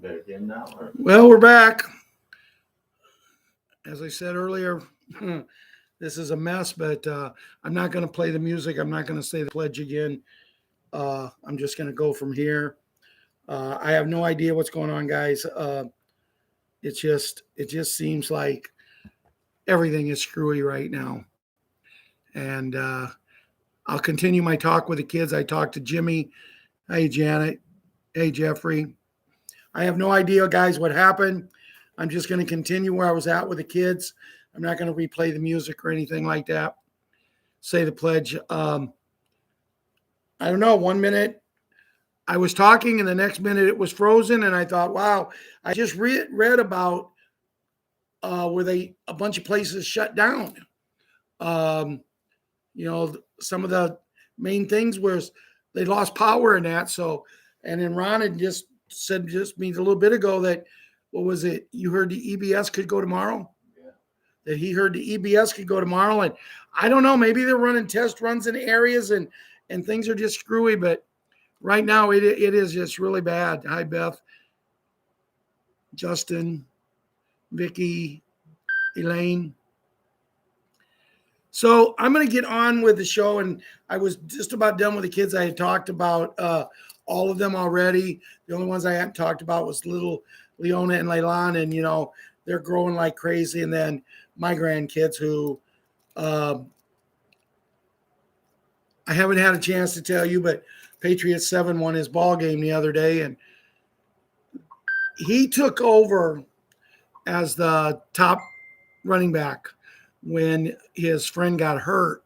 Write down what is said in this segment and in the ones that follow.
Okay, again now? Or? Well, we're back. As I said earlier, this is a mess, but I'm not going to play the music. I'm not going to say the pledge again. I'm just going to go from here. I have no idea what's going on, guys. It just seems like everything is screwy right now, and I'll continue my talk with the kids. I talked to Jimmy. Hey, Janet. Hey, Jeffrey. I have no idea, guys, what happened. I'm just going to continue where I was at with the kids. I'm not going to replay the music or anything like that. Say the pledge. I don't know. 1 minute I was talking, and the next minute it was frozen, and I thought, wow, I just read about where a bunch of places shut down. Um, some of the main things was they lost power in that. So, and then Ron had just said just me a little bit ago that, what was it? You heard the EBS could go tomorrow? Yeah. That he heard the EBS could go tomorrow. And I don't know, maybe they're running test runs in areas and things are just screwy, but right now it is just really bad. Hi, Beth, Justin, Vicky, Elaine. So I'm going to get on with the show, and I was just about done with the kids. I had talked about all of them already. The only ones I hadn't talked about was little Leona and Leilani, and they're growing like crazy. And then my grandkids, who I haven't had a chance to tell you, but Patriots 7 won his ball game the other day, and he took over as the top running back when his friend got hurt,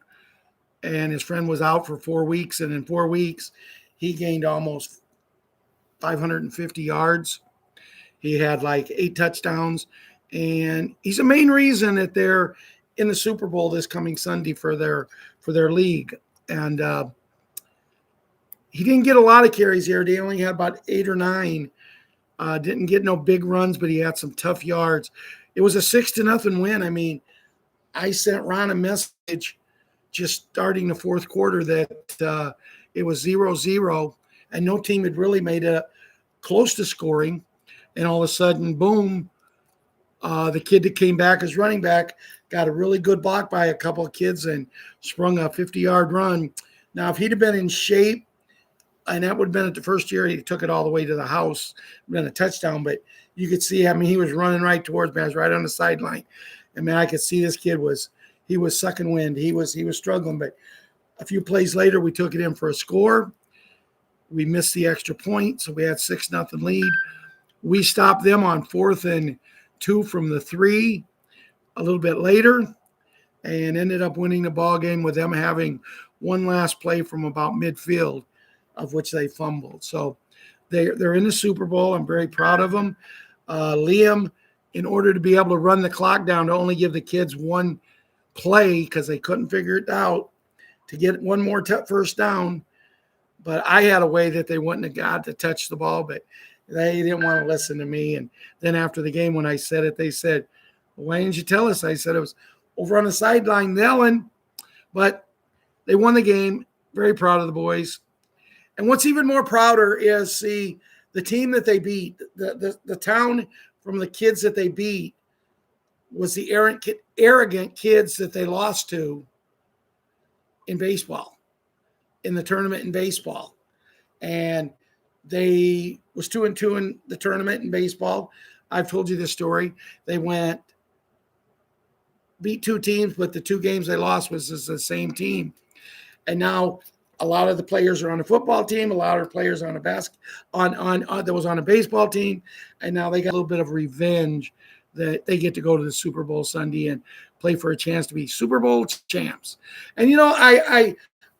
and his friend was out for 4 weeks. And in 4 weeks, he gained almost 550 yards. He had like 8 touchdowns, and he's the main reason that they're in the Super Bowl this coming Sunday for their league. And he didn't get a lot of carries here. They only had about 8 or 9. Didn't get no big runs, but he had some tough yards. It was a 6-0 win. I mean, I sent Ron a message just starting the fourth quarter that it was 0-0, and no team had really made it close to scoring. And all of a sudden, boom, the kid that came back as running back got a really good block by a couple of kids and sprung a 50-yard run. Now, if he'd have been in shape, and that would have been at the first year, he took it all the way to the house, been a touchdown. But you could see, I mean, he was running right towards me. I was right on the sideline. And, man, I could see this kid was sucking wind. He was struggling. But a few plays later, we took it in for a score. We missed the extra point, so we had 6-0 lead. We stopped them on 4th and 2 from the 3 a little bit later, and ended up winning the ball game with them having one last play from about midfield, of which they fumbled. So they're in the Super Bowl. I'm very proud of them. Liam, in order to be able to run the clock down, to only give the kids one play because they couldn't figure it out, to get one more first down. But I had a way that they wouldn't have got to touch the ball, but they didn't want to listen to me. And then after the game, when I said it, they said, well, why didn't you tell us? I said it was over on the sideline yelling. But they won the game. Very proud of the boys. And what's even more prouder is the team that they beat, the town from the kids that they beat was the arrogant kids that they lost to in baseball, in the tournament in baseball. And they was 2-2 in the tournament in baseball. I've told you this story. They beat 2 teams, but the 2 games they lost was the same team. And now a lot of the players are on the football team. A lot of players on a that was on a baseball team, and now they got a little bit of revenge that they get to go to the Super Bowl Sunday and play for a chance to be Super Bowl champs. And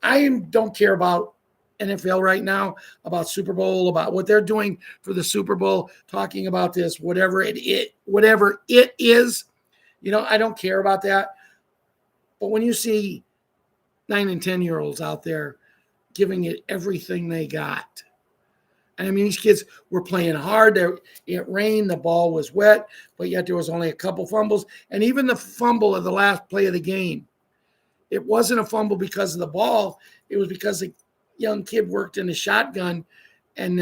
I don't care about NFL right now, about Super Bowl, about what they're doing for the Super Bowl, talking about this, whatever it is. I don't care about that. But when you see 9 and 10-year-olds out there giving it everything they got. And I mean, these kids were playing hard. It rained, the ball was wet, but yet there was only a couple fumbles. And even the fumble of the last play of the game, it wasn't a fumble because of the ball. It was because the young kid worked in the shotgun, and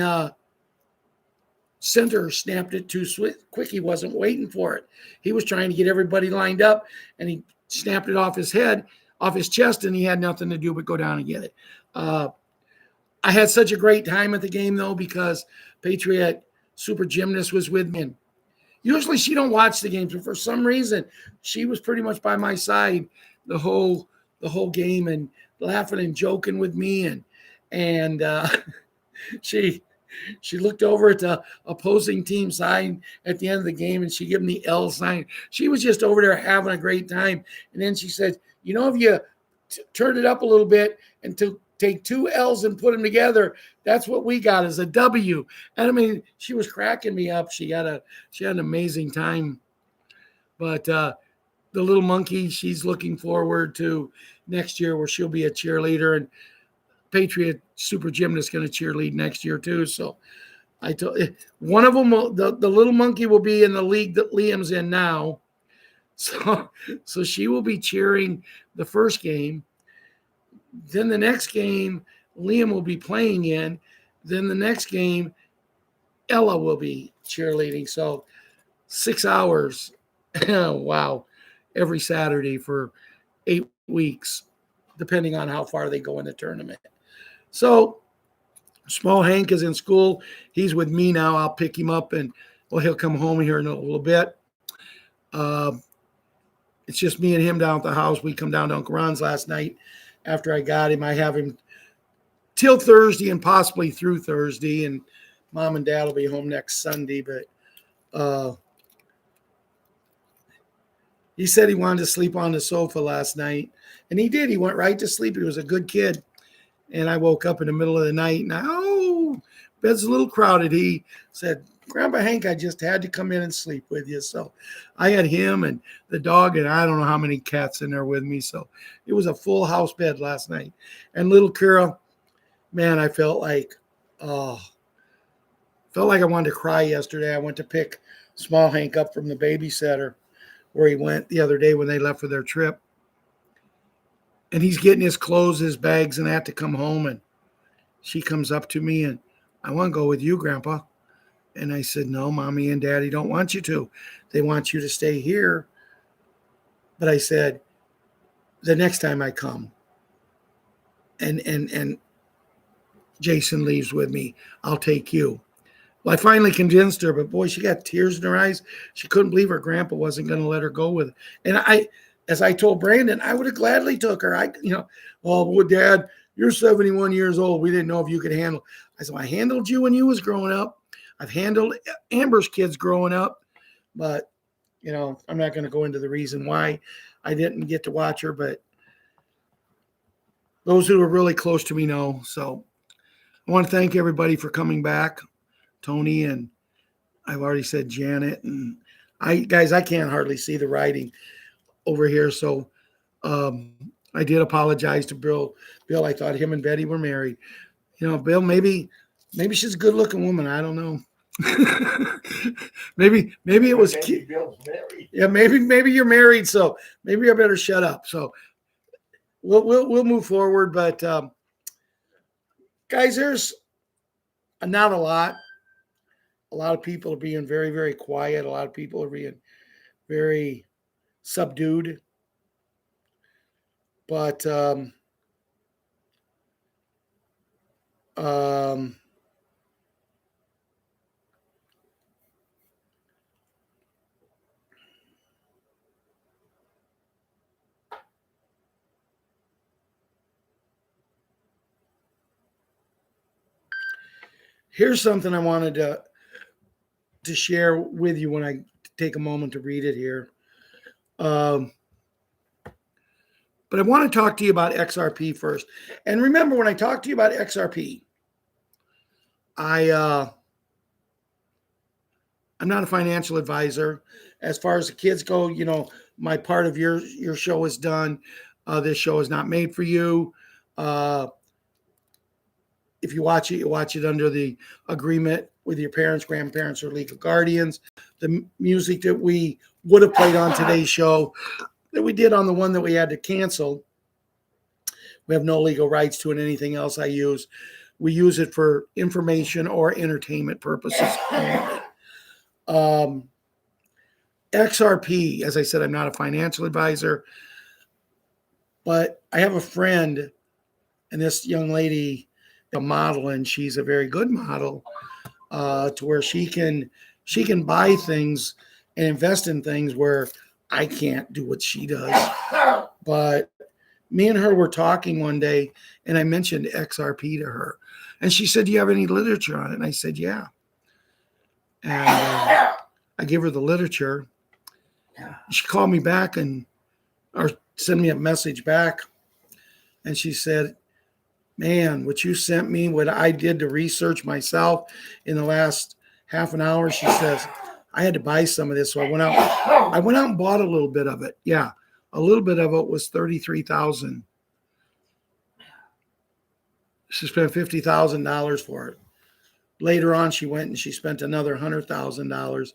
center snapped it too quick. He wasn't waiting for it. He was trying to get everybody lined up, and he snapped it off his head, off his chest, and he had nothing to do but go down and get it. I had such a great time at the game, though, because Patriot super gymnast was with me. And usually she don't watch the games, but for some reason, she was pretty much by my side the whole game and laughing and joking with me. And she looked over at the opposing team sign at the end of the game, and she gave me the L sign. She was just over there having a great time. And then she said, if you turn it up a little bit and take two L's and put them together, that's what we got as a W. And I mean, she was cracking me up. She had an amazing time. But the little monkey, she's looking forward to next year where she'll be a cheerleader, and Patriot super gymnast going to cheerlead next year too. So I told one of them, the little monkey will be in the league that Liam's in now. So she will be cheering the first game. Then the next game, Liam will be playing in. Then the next game, Ella will be cheerleading. So 6 hours, wow, every Saturday for 8 weeks, depending on how far they go in the tournament. So small Hank is in school. He's with me now. I'll pick him up, and he'll come home here in a little bit. It's just me and him down at the house. We come down to Uncle Ron's last night. After I got him, I have him till Thursday and possibly through Thursday, and Mom and Dad will be home next Sunday. But he said he wanted to sleep on the sofa last night, and he did. He went right to sleep. He was a good kid. And I woke up in the middle of the night, and bed's a little crowded. He said, Grandpa Hank, I just had to come in and sleep with you. So I had him and the dog, and I don't know how many cats in there with me. So it was a full house bed last night. And little Kira, man, I felt like I wanted to cry yesterday. I went to pick small Hank up from the babysitter where he went the other day when they left for their trip. And he's getting his clothes, his bags, and I have to come home. And she comes up to me and, I want to go with you, Grandpa. And I said, no, Mommy and Daddy don't want you to. They want you to stay here. But I said, the next time I come and Jason leaves with me, I'll take you. Well, I finally convinced her, but boy, she got tears in her eyes. She couldn't believe her grandpa wasn't going to let her go with her. And as I told Brandon, I would have gladly took her. Well, Dad, you're 71 years old. We didn't know if you could handle. I said, I handled you when you was growing up. I've handled Amber's kids growing up. But, I'm not going to go into the reason why I didn't get to watch her. But those who are really close to me know. So I want to thank everybody for coming back. Tony, and I've already said Janet. And I can't hardly see the writing over here. So I did apologize to Bill. I thought him and Betty were married. Bill, maybe she's a good looking woman. I don't know. maybe it was maybe Bill's married. Yeah, maybe you're married, so maybe I better shut up. So we'll move forward. But guys, there's not a lot. A lot of people are being very, very quiet. A lot of people are being very subdued. But here's something I wanted to share with you when I take a moment to read it here. But I want to talk to you about XRP first. And remember, when I talk to you about XRP, I'm not a financial advisor. As far as the kids go, my part of your show is done. This show is not made for you. If you watch it under the agreement with your parents, grandparents, or legal guardians. The music that we would have played on today's show, that we did on the one that we had to cancel, we have no legal rights to, and anything else I use. We use it for information or entertainment purposes only. XRP, as I said, I'm not a financial advisor, but I have a friend, and this young lady, a model, and she's a very good model, to where she can buy things and invest in things where I can't do what she does. But me and her were talking one day, and I mentioned XRP to her, and she said, "Do you have any literature on it?" And I said, "Yeah." And I gave her the literature. She called me back or sent me a message back, and she said, "Man, what you sent me, what I did to research myself in the last half an hour," she says, "I had to buy some of this." So I went out and bought a little bit of it. Yeah. A little bit of it was 33,000. She spent $50,000 for it. Later on, she went and she spent another $100,000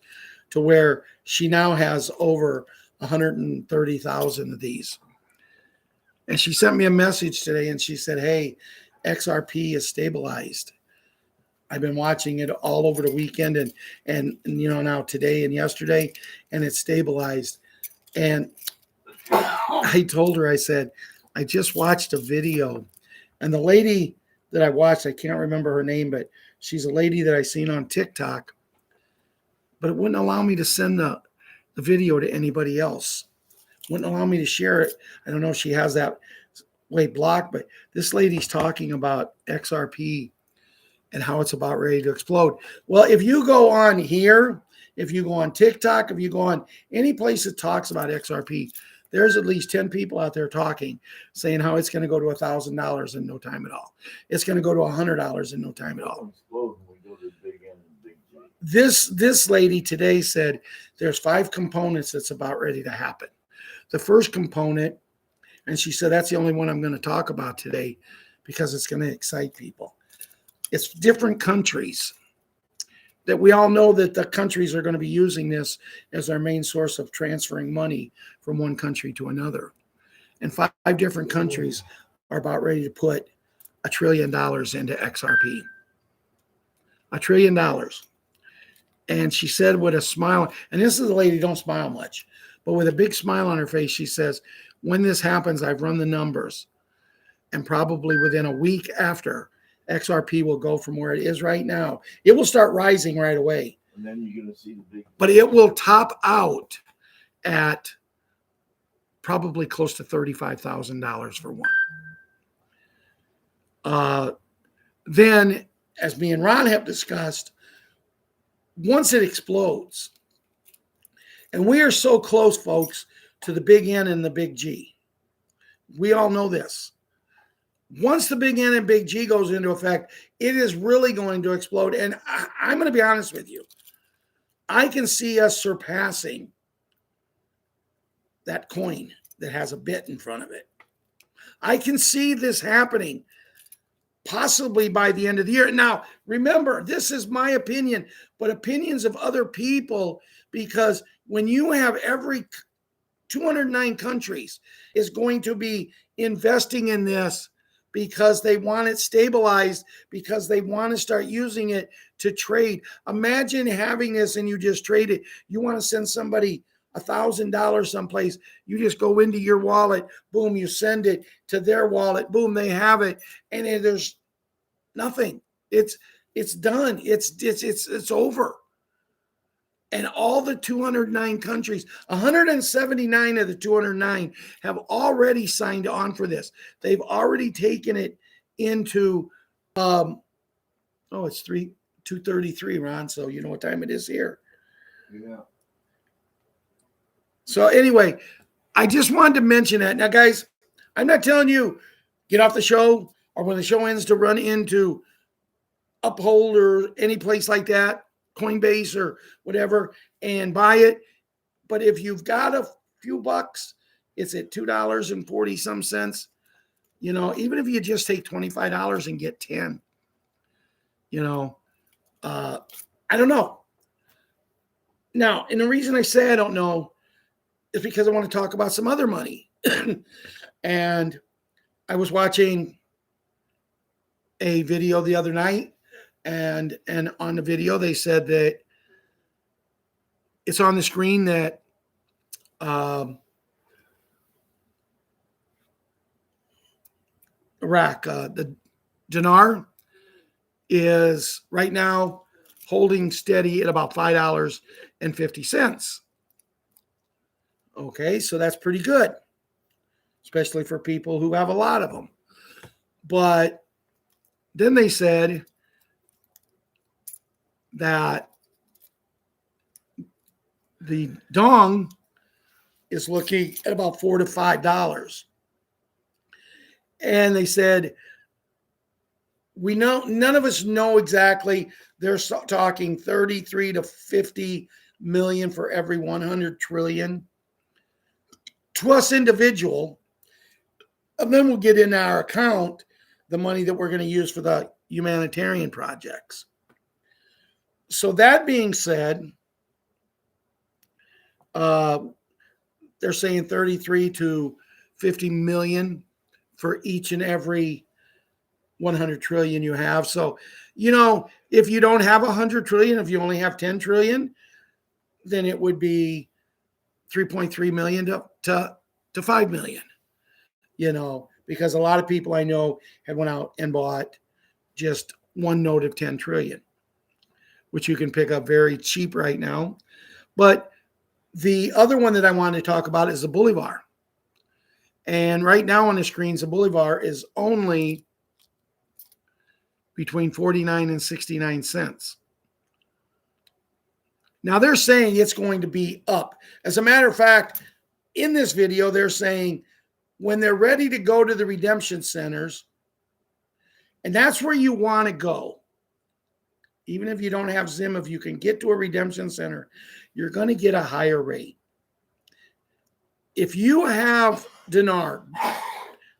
to where she now has over 130,000 of these. And she sent me a message today and she said, "Hey, XRP is stabilized. I've been watching it all over the weekend and now today and yesterday, and it's stabilized." And I told her, I said, "I just watched a video." And the lady that I watched, I can't remember her name, but she's a lady that I seen on TikTok, but it wouldn't allow me to send the video to anybody else. Wouldn't allow me to share it. I don't know if she has that way blocked, but this lady's talking about XRP and how it's about ready to explode. Well, if you go on here, if you go on TikTok, if you go on any place that talks about XRP, there's at least 10 people out there talking, saying how it's going to go to $1,000 in no time at all. It's going to go to $100 in no time at all. This lady today said there's 5 components that's about ready to happen. The first component, and she said that's the only one I'm going to talk about today because it's going to excite people. It's different countries that we all know that the countries are going to be using this as their main source of transferring money from one country to another. And 5 different countries are about ready to put $1 trillion into XRP. $1 trillion. And she said with a smile, and this is a lady, don't smile much, but with a big smile on her face, she says, "When this happens, I've run the numbers, and probably within a week after, XRP will go from where it is right now. It will start rising right away. And then you're going to see the big. But it will top out at probably close to $35,000 for one. Then, as me and Ron have discussed, once it explodes, and we are so close, folks, to the big N and the big G. We all know this. Once the big N and big G goes into effect, it is really going to explode. And I'm going to be honest with you. I can see us surpassing that coin that has a bit in front of it. I can see this happening possibly by the end of the year. Now, remember, this is my opinion, but opinions of other people, because when you have every 209 countries is going to be investing in this because they want it stabilized, because they want to start using it to trade. Imagine having this and you just trade it. You want to send somebody $1,000 someplace. You just go into your wallet, boom, you send it to their wallet, boom, they have it, and there's nothing. It's done. It's over. And all the 209 countries, 179 of the 209 have already signed on for this. They've already taken it into, it's 2:33, Ron. So you know what time it is here. Yeah. So anyway, I just wanted to mention that. Now, guys, I'm not telling you get off the show or when the show ends to run into Uphold or any place like that, Coinbase or whatever, and buy it. But if you've got a few bucks, it's at $2.40 some cents. Even if you just take $25 and get 10, I don't know. Now, and the reason I say I don't know is because I want to talk about some other money. And I was watching a video the other night, and on the video they said that it's on the screen that Iraq, the dinar is right now holding steady at about $5.50. Okay, so that's pretty good, especially for people who have a lot of them. But then they said that the dong is looking at about $4 to $5. And they said, we know, none of us know exactly. They're talking 33 to 50 million for every 100 trillion to us individual. And then we'll get in our account the money that we're going to use for the humanitarian projects. So that being said, they're saying 33 to 50 million for each and every 100 trillion you have. So, if you don't have 100 trillion, if you only have 10 trillion, then it would be 3.3 million to 5 million, because a lot of people I know had went out and bought just one note of 10 trillion, which you can pick up very cheap right now. But the other one that I wanted to talk about is the Bolivar. And right now on the screens, the Bolivar is only between 49 and 69 cents. Now they're saying it's going to be up. As a matter of fact, in this video, they're saying when they're ready to go to the redemption centers, and that's where you want to go. Even if you don't have Zim, if you can get to a redemption center, you're going to get a higher rate. If you have dinar,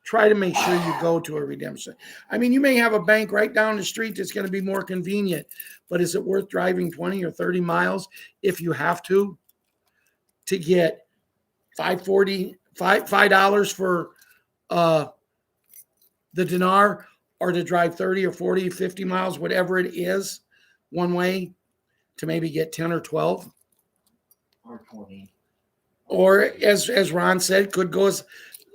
try to make sure you go to a redemption. I mean, you may have a bank right down the street that's going to be more convenient, but is it worth driving 20 or 30 miles if you have to get $5 for the dinar, or to drive 30 or 40, 50 miles, whatever it is, one way to maybe get 10 or 12? Or 20. Or as Ron said, could go as,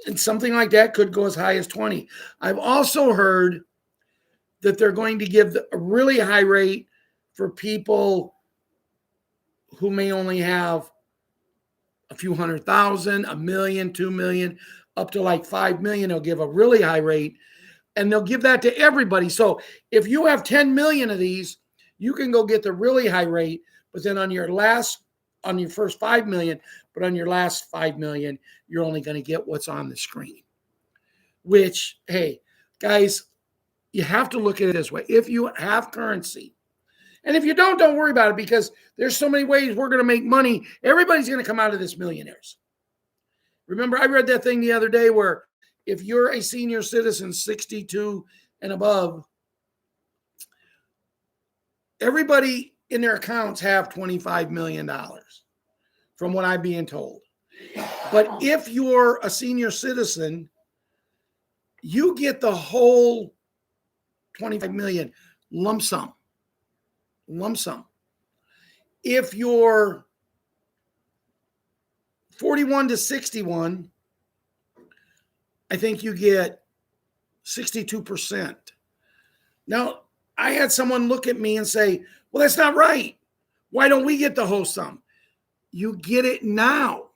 and something like that could go as high as 20. I've also heard that they're going to give a really high rate for people who may only have a few 100,000, $1 million, $2 million, up to like 5 million. They'll give a really high rate, and they'll give that to everybody. So if you have 10 million of these, you can go get the really high rate, but then on your first 5 million, but on your last 5 million, you're only going to get what's on the screen. Which, hey, guys, you have to look at it this way. If you have currency, and if you don't worry about it, because there's so many ways we're going to make money. Everybody's going to come out of this millionaires. Remember, I read that thing the other day where if you're a senior citizen, 62 and above, everybody in their accounts have $25 million, from what I'm being told. But if you're a senior citizen, you get the whole 25 million lump sum. If you're 41 to 61, I think you get 62%. Now, I had someone look at me and say, well, that's not right. Why don't we get the whole sum? You get it now.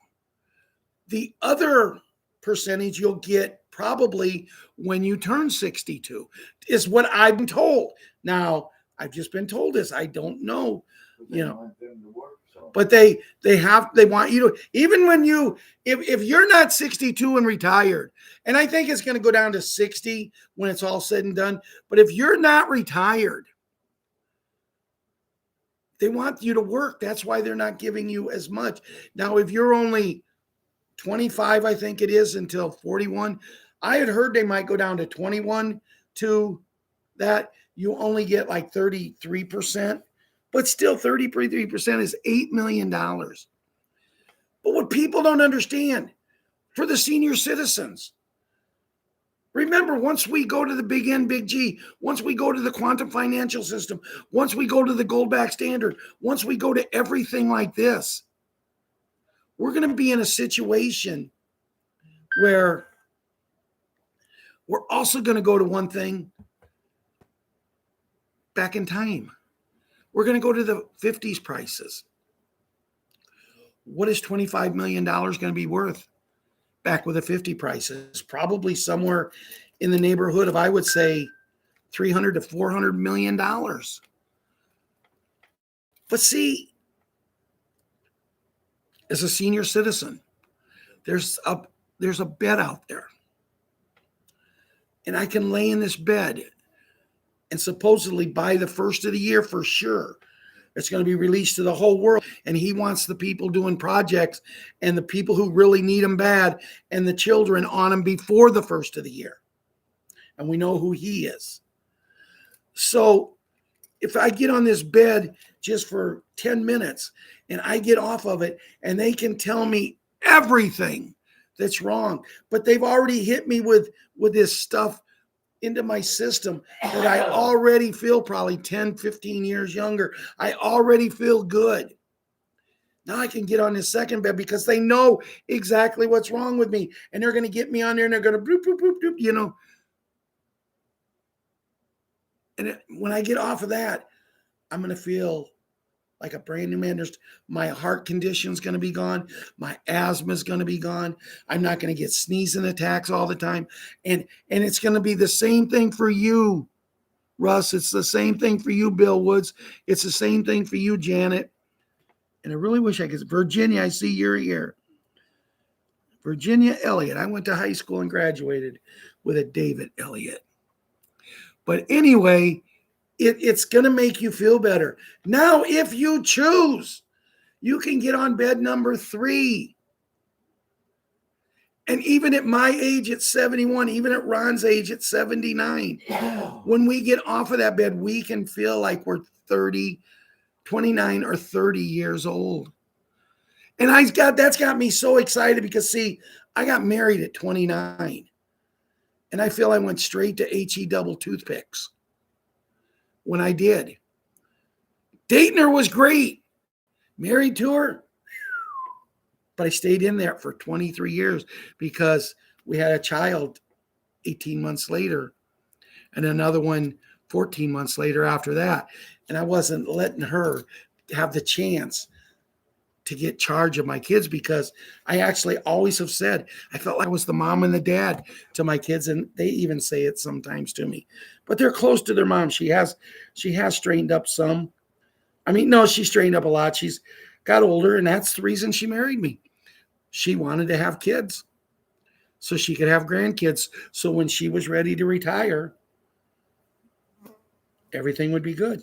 The other percentage you'll get probably when you turn 62 is what I've been told. Now, I've just been told this. I don't know, but they want you to, even when if you're not 62 and retired, and I think it's going to go down to 60 when it's all said and done. But if you're not retired, they want you to work. That's why they're not giving you as much. Now, if you're only 25, I think it is, until 41, I had heard they might go down to 21 to that. You only get like 33%, but still 33% is $8 million. But what people don't understand, for the senior citizens, Remember, once we go to the big N, big G, once we go to the quantum financial system, once we go to the gold back standard, once we go to everything like this, we're going to be in a situation where we're also going to go to one thing back in time. We're going to go to the 50s prices. What is $25 million going to be worth back with the 50 prices? Probably somewhere in the neighborhood of, I would say, $300 to $400 million. But see, as a senior citizen, there's a bed out there. And I can lay in this bed and supposedly by the first of the year for sure, it's going to be released to the whole world. And he wants the people doing projects and the people who really need them bad and the children on them before the first of the year. And we know who he is. So if I get on this bed just for 10 minutes and I get off of it and they can tell me everything that's wrong, but they've already hit me with this stuff into my system that I already feel probably 10, 15 years younger. I already feel good. Now I can get on this second bed because they know exactly what's wrong with me. And they're going to get me on there and they're going to bloop, bloop, bloop, bloop, you know. And when I get off of that, I'm going to feel like a brand new man. My heart condition is going to be gone. My asthma is going to be gone. I'm not going to get sneezing attacks all the time. And it's going to be the same thing for you, Russ. It's the same thing for you, Bill Woods. It's the same thing for you, Janet. And I really wish I could. Virginia, I see you're here. Virginia Elliott. I went to high school and graduated with a David Elliott. But anyway, it's going to make you feel better. Now, if you choose, you can get on bed number 3. And even at my age at 71, even at Ron's age at 79, when we get off of that bed, we can feel like we're 30, 29 or 30 years old. And that's got me so excited because, see, I got married at 29. And I feel I went straight to HE double toothpicks when I did. Dating her was great. Married to her. But I stayed in there for 23 years because we had a child 18 months later and another one 14 months later after that. And I wasn't letting her have the chance to get charge of my kids because I actually always have said I felt like I was the mom and the dad to my kids, and they even say it sometimes to me. But they're close to their mom. She has straightened up some. I mean, no, she straightened up a lot. She's got older, and that's the reason she married me. She wanted to have kids so she could have grandkids. So when she was ready to retire, everything would be good.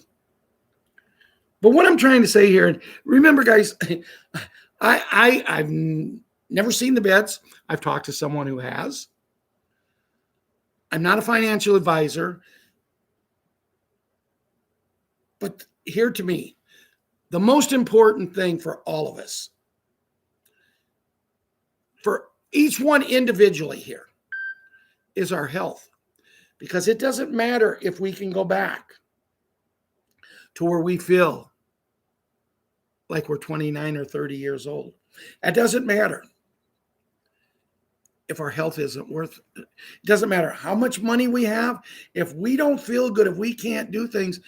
But what I'm trying to say here, and remember, guys, I've never seen the beds. I've talked to someone who has. I'm not a financial advisor. But here to me, the most important thing for all of us, for each one individually here, is our health. Because it doesn't matter if we can go back to where we feel like we're 29 or 30 years old. It doesn't matter if our health isn't worth it. It doesn't matter how much money we have. If we don't feel good, if we can't do things,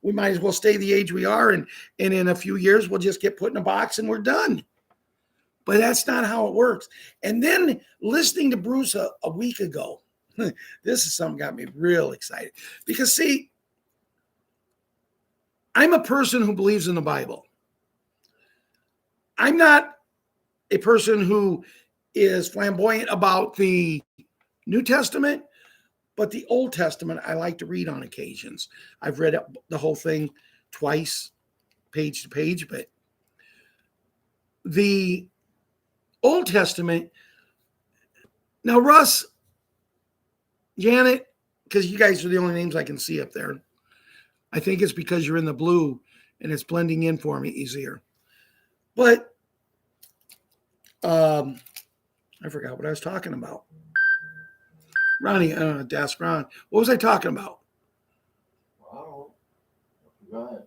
we might as well stay the age we are. And in a few years, we'll just get put in a box and we're done. But that's not how it works. And then listening to Bruce a week ago, this is something got me real excited. Because, see, I'm a person who believes in the Bible. I'm not a person who is flamboyant about the New Testament, but the Old Testament I like to read on occasions. I've read the whole thing twice, page to page, but the Old Testament. Now, Russ, Janet, because you guys are the only names I can see up there. I think it's because you're in the blue and it's blending in for me easier. But I forgot what I was talking about. Ronnie, ask Ron. What was I talking about? Wow. Go ahead.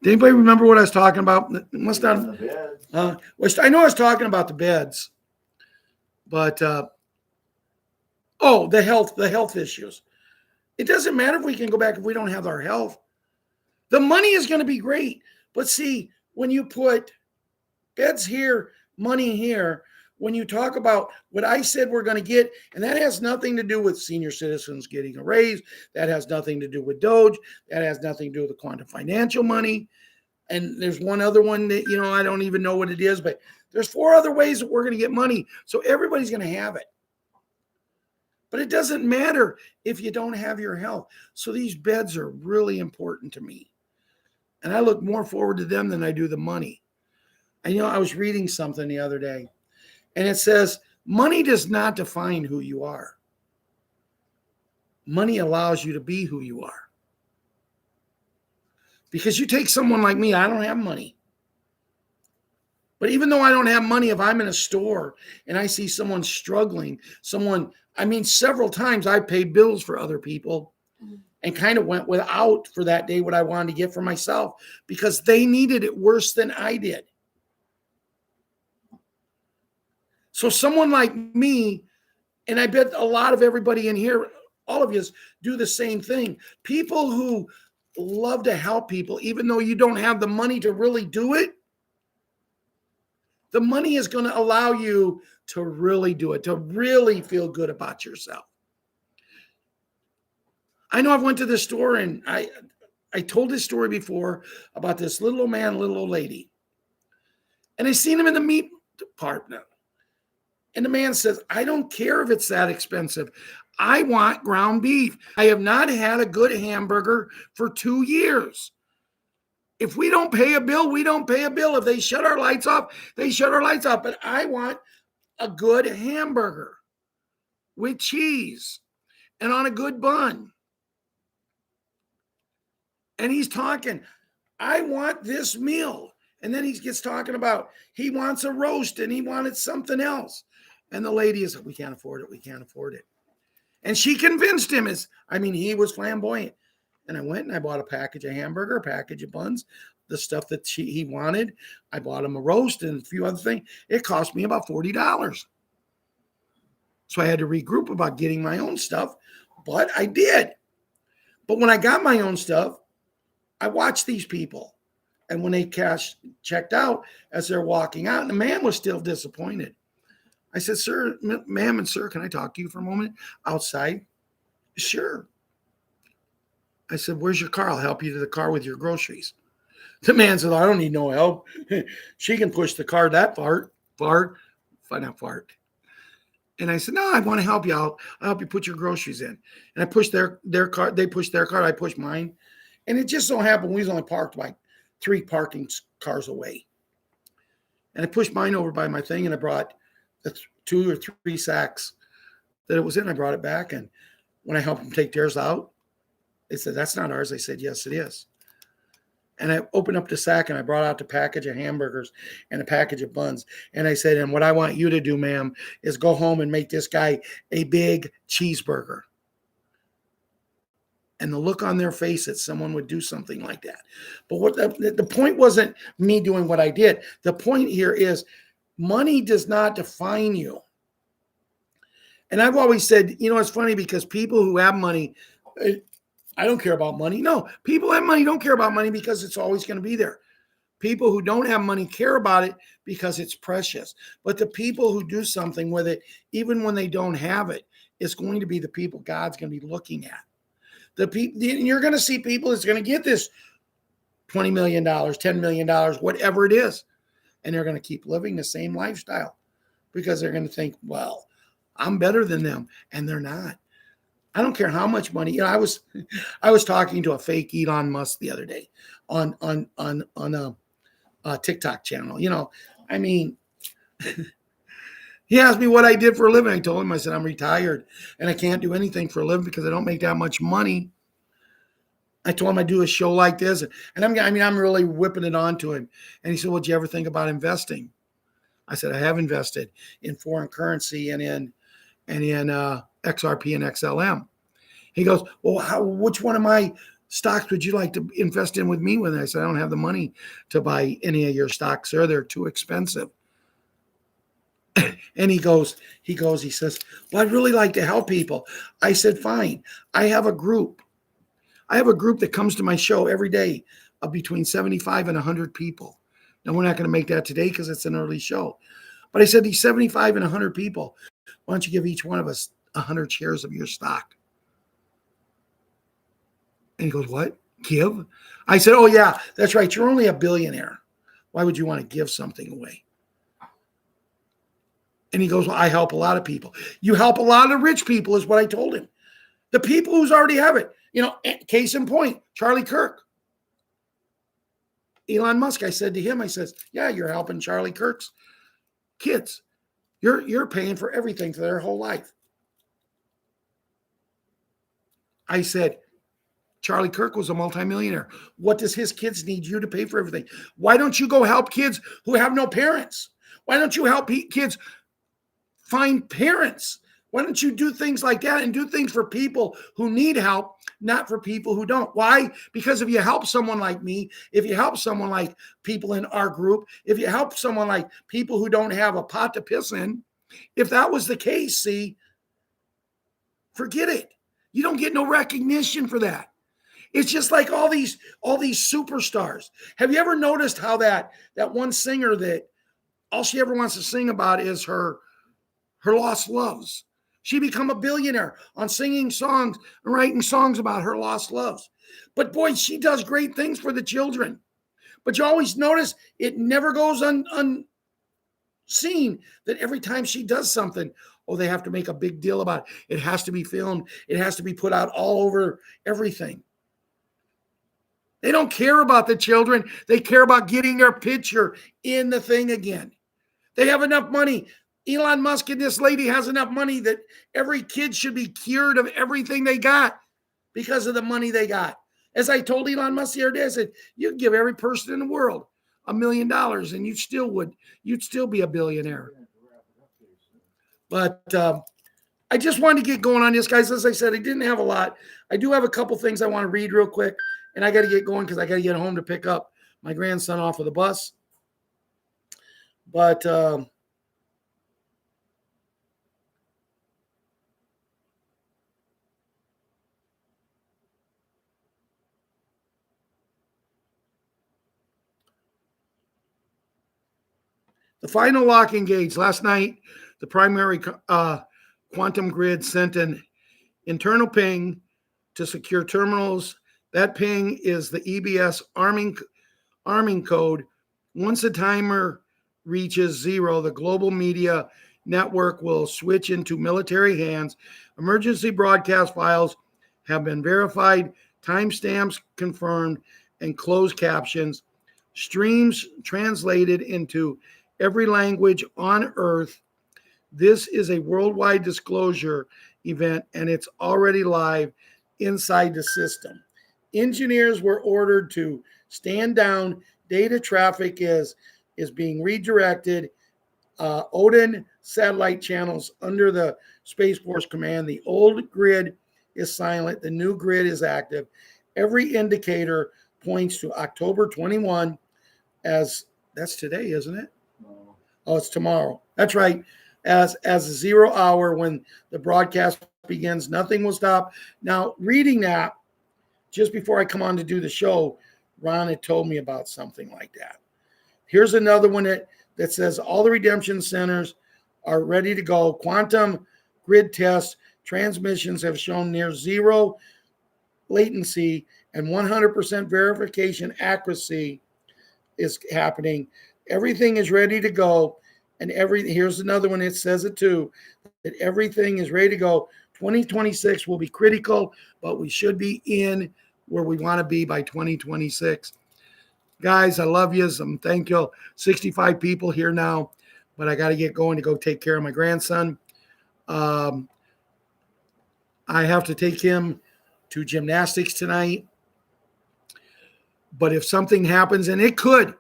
Did anybody remember what I was talking about? It must On not. the beds. I know I was talking about the beds, but the health issues. It doesn't matter if we can go back if we don't have our health. The money is going to be great, but see, when you put beds here, money here, when you talk about what I said we're going to get, and that has nothing to do with senior citizens getting a raise, that has nothing to do with Doge, that has nothing to do with the quantum financial money. And there's one other one that, I don't even know what it is, but there's 4 other ways that we're going to get money. So everybody's going to have it. But it doesn't matter if you don't have your health. So these beds are really important to me. And I look more forward to them than I do the money. And I was reading something the other day, and it says, money does not define who you are. Money allows you to be who you are. Because you take someone like me, I don't have money. But even though I don't have money, if I'm in a store and I see someone struggling, several times I paid bills for other people and kind of went without for that day what I wanted to get for myself because they needed it worse than I did. So someone like me, and I bet a lot of everybody in here, all of you do the same thing. People who love to help people, even though you don't have the money to really do it, the money is going to allow you to really do it, to really feel good about yourself. I know I've went to the store and I told this story before about this little old man, little old lady. And I seen him in the meat department. And the man says, I don't care if it's that expensive. I want ground beef. I have not had a good hamburger for 2 years. If we don't pay a bill, we don't pay a bill. If they shut our lights off, they shut our lights off. But I want a good hamburger with cheese and on a good bun. And he's talking, I want this meal. And then he gets talking about he wants a roast and he wanted something else. And the lady is, we can't afford it. We can't afford it. And she convinced him. He was flamboyant. And I went and I bought a package of hamburger, a package of buns, the stuff that he wanted. I bought him a roast and a few other things. It cost me about $40. So I had to regroup about getting my own stuff, but I did. But when I got my own stuff, I watched these people. And when they checked out, as they're walking out, and the man was still disappointed. I said, sir, ma'am and sir, can I talk to you for a moment outside? Sure. I said, where's your car? I'll help you to the car with your groceries. The man said, I don't need no help. She can push the car that far. Not fart. And I said, no, I want to help you out. I'll help you put your groceries in. And I pushed their car. They pushed their car. I pushed mine. And it just so happened we was only parked like 3 parking cars away. And I pushed mine over by my thing, and I brought the 2 or 3 sacks that it was in. I brought it back. And when I helped them take theirs out, they said, that's not ours. I said, yes, it is. And I opened up the sack and I brought out the package of hamburgers and a package of buns. And I said, and what I want you to do, ma'am, is go home and make this guy a big cheeseburger. And the look on their face that someone would do something like that. But what the point wasn't me doing what I did. The point here is money does not define you. And I've always said, it's funny because people who have money, I don't care about money. No, people have money don't care about money because it's always going to be there. People who don't have money care about it because it's precious. But the people who do something with it, even when they don't have it, it's going to be the people God's going to be looking at. You're going to see people that's going to get this $20 million, $10 million, whatever it is. And they're going to keep living the same lifestyle because they're going to think, well, I'm better than them. And they're not. I don't care how much money. I was talking to a fake Elon Musk the other day on a TikTok channel. He asked me what I did for a living. I told him, I said, I'm retired and I can't do anything for a living because I don't make that much money. I told him I do a show like this, and I'm really whipping it on to him. And he said, well, did you ever think about investing? I said, I have invested in foreign currency and and in XRP and XLM. He goes, well, which one of my stocks would you like to invest in with me? When I said, I don't have the money to buy any of your stocks, sir. They're too expensive. And he says, well, I'd really like to help people. I said, fine. I have a group that comes to my show every day of between 75 and 100 people. Now, we're not going to make that today because it's an early show. But I said, these 75 and 100 people, why don't you give each one of us 100 shares of your stock? And he goes, what? Give? I said, oh, yeah, that's right. You're only a billionaire. Why would you want to give something away? And he goes, well, I help a lot of people. You help a lot of rich people is what I told him. The people who's already have it. Case in point, Charlie Kirk. Elon Musk, I said to him, I says, yeah, you're helping Charlie Kirk's kids. You're paying for everything for their whole life. I said, Charlie Kirk was a multimillionaire. What does his kids need you to pay for everything? Why don't you go help kids who have no parents? Why don't you help kids find parents? Why don't you do things like that and do things for people who need help, not for people who don't? Why? Because if you help someone like me, if you help someone like people in our group, if you help someone like people who don't have a pot to piss in, if that was the case, see, forget it. You don't get no recognition for that. It's just like all these superstars. Have you ever noticed how that one singer that all she ever wants to sing about is her lost loves? She become a billionaire on singing songs and writing songs about her lost loves. But boy, she does great things for the children. But you always notice it never goes unseen that every time she does something, they have to make a big deal about it. It has to be filmed. It has to be put out all over everything. They don't care about the children. They care about getting their picture in the thing again. They have enough money. Elon Musk and this lady has enough money that every kid should be cured of everything they got because of the money they got. As I told Elon Musk the other day, I said, you give every person in the world $1 million and you'd still be a billionaire. But I just wanted to get going on this, guys. As I said, I didn't have a lot. I do have a couple things I want to read real quick. And I got to get going because I got to get home to pick up my grandson off of the bus. But the final locking gauge. Last night, the primary quantum grid sent an internal ping to secure terminals. That ping is the EBS arming code. Once the timer reaches 0, the global media network will switch into military hands. Emergency broadcast files have been verified, timestamps confirmed, and closed captions. Streams translated into every language on Earth. This is a worldwide disclosure event, and it's already live inside the system. Engineers were ordered to stand down. Data traffic is being redirected. Odin satellite channels under the Space Force Command. The old grid is silent. The new grid is active. Every indicator points to October 21 as that's today, isn't it? No. Oh, it's tomorrow. That's right. As a 0 hour when the broadcast begins, nothing will stop. Now, reading that, just before I come on to do the show, Ron had told me about something like that. Here's another one that says all the redemption centers are ready to go. Quantum grid test transmissions have shown near 0 latency and 100% verification accuracy is happening. Everything is ready to go. And here's another one. It says it too, that everything is ready to go. 2026 will be critical, but we should be in where we want to be by 2026. Guys, I love you. Thank you. 65 people here now, but I got to get going to go take care of my grandson. I have to take him to gymnastics tonight. But if something happens, and it could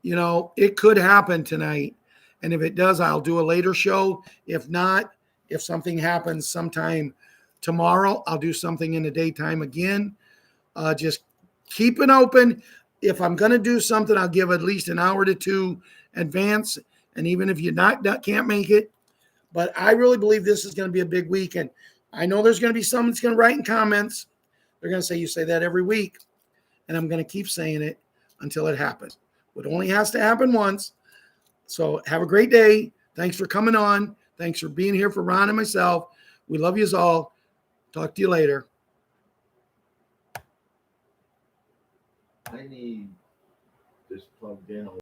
happen tonight. And if it does, I'll do a later show. If not, If something happens sometime tomorrow, I'll do something in the daytime again. Just keep it open. If I'm going to do something, I'll give at least an hour to two advance. And even if you can't make it, but I really believe this is going to be a big weekend. I know there's going to be someone that's going to write in comments. They're going to say, you say that every week. And I'm going to keep saying it until it happens. It only has to happen once. So have a great day. Thanks for coming on. Thanks for being here for Ron and myself. We love you all. Talk to you later. I need this plugged in.